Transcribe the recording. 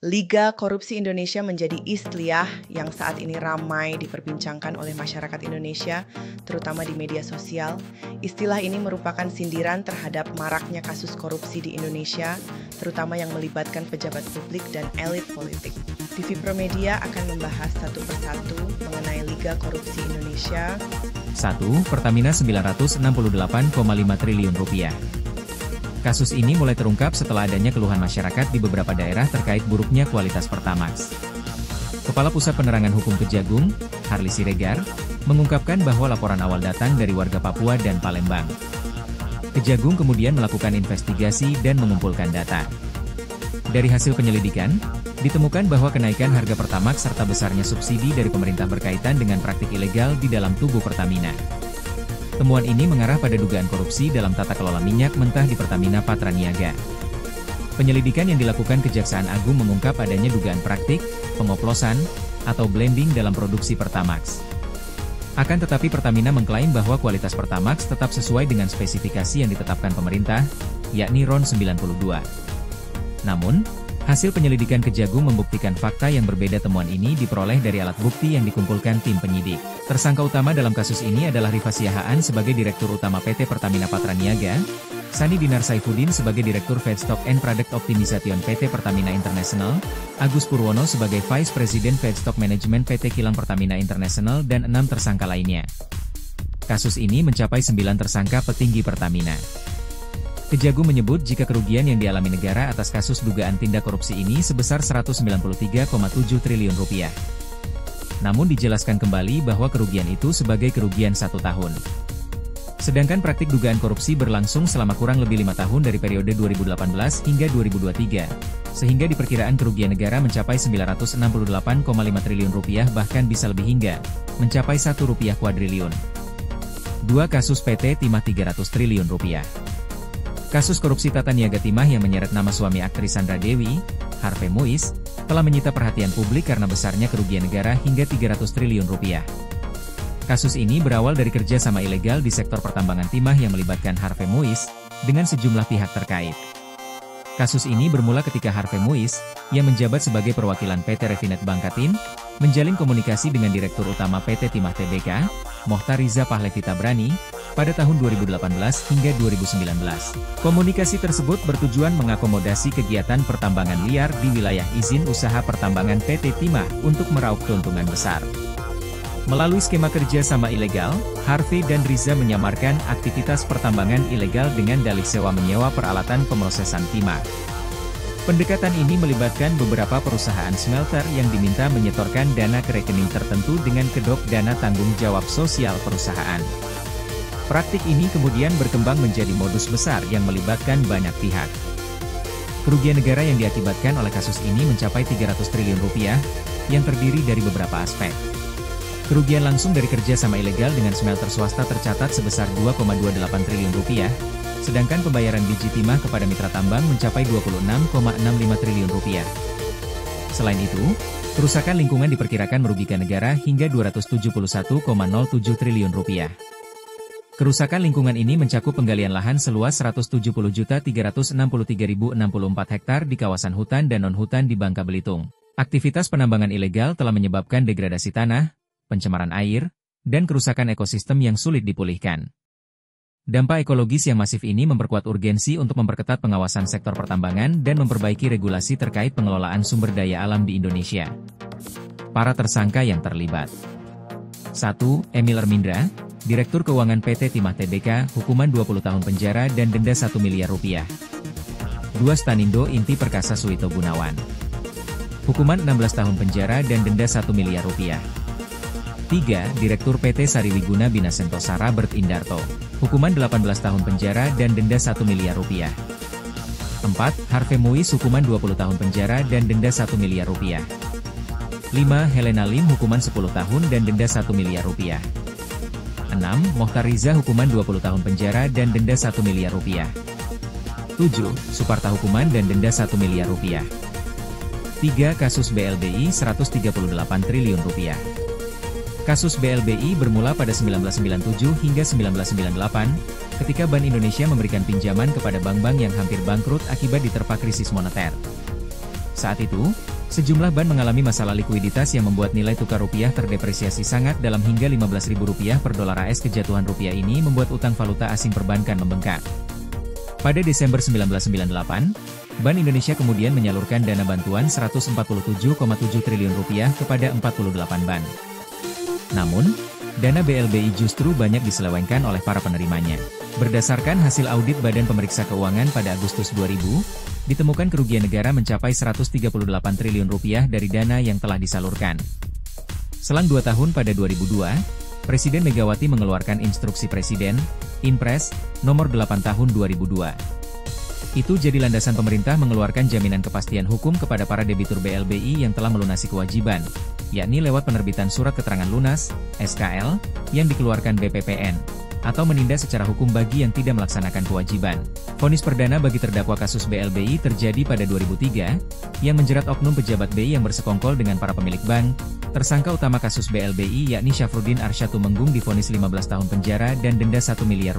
Liga Korupsi Indonesia menjadi istilah yang saat ini ramai diperbincangkan oleh masyarakat Indonesia, terutama di media sosial. Istilah ini merupakan sindiran terhadap maraknya kasus korupsi di Indonesia, terutama yang melibatkan pejabat publik dan elit politik. TV Promedia akan membahas satu persatu mengenai Liga Korupsi Indonesia. 1. Pertamina Rp968,5 triliun. Kasus ini mulai terungkap setelah adanya keluhan masyarakat di beberapa daerah terkait buruknya kualitas Pertamax. Kepala Pusat Penerangan Hukum Kejagung, Harli Siregar, mengungkapkan bahwa laporan awal datang dari warga Papua dan Palembang. Kejagung kemudian melakukan investigasi dan mengumpulkan data. Dari hasil penyelidikan, ditemukan bahwa kenaikan harga Pertamax serta besarnya subsidi dari pemerintah berkaitan dengan praktik ilegal di dalam tubuh Pertamina. Temuan ini mengarah pada dugaan korupsi dalam tata kelola minyak mentah di Pertamina Patraniaga. Penyelidikan yang dilakukan Kejaksaan Agung mengungkap adanya dugaan praktik, pengoplosan, atau blending dalam produksi Pertamax. Akan tetapi Pertamina mengklaim bahwa kualitas Pertamax tetap sesuai dengan spesifikasi yang ditetapkan pemerintah, yakni RON 92. Namun, hasil penyelidikan Kejagung membuktikan fakta yang berbeda. Temuan ini diperoleh dari alat bukti yang dikumpulkan tim penyidik. Tersangka utama dalam kasus ini adalah Rifa Siahaan sebagai Direktur Utama PT Pertamina Patraniaga, Sani Dinar Saifuddin sebagai Direktur Feedstock and Product Optimization PT Pertamina International, Agus Purwono sebagai Vice President Feedstock Management PT Kilang Pertamina International dan 6 tersangka lainnya. Kasus ini mencapai 9 tersangka petinggi Pertamina. Kejagung menyebut jika kerugian yang dialami negara atas kasus dugaan tindak korupsi ini sebesar Rp193,7 triliun. Namun dijelaskan kembali bahwa kerugian itu sebagai kerugian 1 tahun. Sedangkan praktik dugaan korupsi berlangsung selama kurang lebih 5 tahun dari periode 2018 hingga 2023, sehingga diperkiraan kerugian negara mencapai Rp968,5 triliun bahkan bisa lebih hingga mencapai Rp1 kuadriliun. 2. Kasus PT Timah Rp300 triliun. Kasus korupsi tata niaga timah yang menyeret nama suami aktris Sandra Dewi, Harvey Muiz, telah menyita perhatian publik karena besarnya kerugian negara hingga Rp300 triliun. Kasus ini berawal dari kerjasama ilegal di sektor pertambangan timah yang melibatkan Harvey Muiz dengan sejumlah pihak terkait. Kasus ini bermula ketika Harvey Muiz, yang menjabat sebagai perwakilan PT Refinet Bangkatin, menjalin komunikasi dengan Direktur Utama PT Timah Tbk, Mohtar Riza Pahlevi Tabrani, pada tahun 2018 hingga 2019. Komunikasi tersebut bertujuan mengakomodasi kegiatan pertambangan liar di wilayah izin usaha pertambangan PT Timah untuk meraup keuntungan besar. Melalui skema kerja sama ilegal, Harvey dan Riza menyamarkan aktivitas pertambangan ilegal dengan dalih sewa menyewa peralatan pemrosesan timah. Pendekatan ini melibatkan beberapa perusahaan smelter yang diminta menyetorkan dana ke rekening tertentu dengan kedok dana tanggung jawab sosial perusahaan. Praktik ini kemudian berkembang menjadi modus besar yang melibatkan banyak pihak. Kerugian negara yang diakibatkan oleh kasus ini mencapai Rp300 triliun, yang terdiri dari beberapa aspek. Kerugian langsung dari kerja sama ilegal dengan smelter swasta tercatat sebesar Rp2,28 triliun, sedangkan pembayaran biji timah kepada mitra tambang mencapai Rp26,65 triliun. Selain itu, kerusakan lingkungan diperkirakan merugikan negara hingga Rp271,07 triliun. Kerusakan lingkungan ini mencakup penggalian lahan seluas 170.363.064 hektar di kawasan hutan dan non-hutan di Bangka Belitung. Aktivitas penambangan ilegal telah menyebabkan degradasi tanah, pencemaran air, dan kerusakan ekosistem yang sulit dipulihkan. Dampak ekologis yang masif ini memperkuat urgensi untuk memperketat pengawasan sektor pertambangan dan memperbaiki regulasi terkait pengelolaan sumber daya alam di Indonesia. Para tersangka yang terlibat. 1. Emil Ermindra, Direktur Keuangan PT Timah Tbk, hukuman 20 tahun penjara dan denda Rp1 miliar. 2. Stanindo Inti Perkasa Suito Gunawan, hukuman 16 tahun penjara dan denda Rp1 miliar. 3. Direktur PT Sariwiguna Bina Sentosa Robert Indarto, hukuman 18 tahun penjara dan denda Rp1 miliar. 4. Harvey Muiz hukuman 20 tahun penjara dan denda Rp1 miliar. 5. Helena Lim hukuman 10 tahun dan denda Rp1 miliar. 6. Mohtar Riza hukuman 20 tahun penjara dan denda Rp1 miliar. 7. Suparta hukuman dan denda Rp1 miliar. 3. Kasus BLBI Rp138 triliun. Kasus BLBI bermula pada 1997 hingga 1998, ketika Bank Indonesia memberikan pinjaman kepada bank-bank yang hampir bangkrut akibat diterpa krisis moneter. Saat itu, sejumlah bank mengalami masalah likuiditas yang membuat nilai tukar rupiah terdepresiasi sangat dalam hingga Rp15.000 per dolar AS. Kejatuhan rupiah ini membuat utang valuta asing perbankan membengkak. Pada Desember 1998, Bank Indonesia kemudian menyalurkan dana bantuan Rp147,7 triliun kepada 48 bank. Namun, dana BLBI justru banyak diselewengkan oleh para penerimanya. Berdasarkan hasil audit Badan Pemeriksa Keuangan pada Agustus 2000, ditemukan kerugian negara mencapai Rp138 triliun dari dana yang telah disalurkan. Selang 2 tahun pada 2002, Presiden Megawati mengeluarkan Instruksi Presiden, Inpres, nomor 8 tahun 2002. Itu jadi landasan pemerintah mengeluarkan jaminan kepastian hukum kepada para debitur BLBI yang telah melunasi kewajiban, yakni lewat penerbitan Surat Keterangan Lunas, SKL, yang dikeluarkan BPPN, atau menindak secara hukum bagi yang tidak melaksanakan kewajiban. Vonis perdana bagi terdakwa kasus BLBI terjadi pada 2003, yang menjerat oknum pejabat BI yang bersekongkol dengan para pemilik bank. Tersangka utama kasus BLBI yakni Syafruddin Arsyad Tumenggung divonis 15 tahun penjara dan denda Rp1 miliar.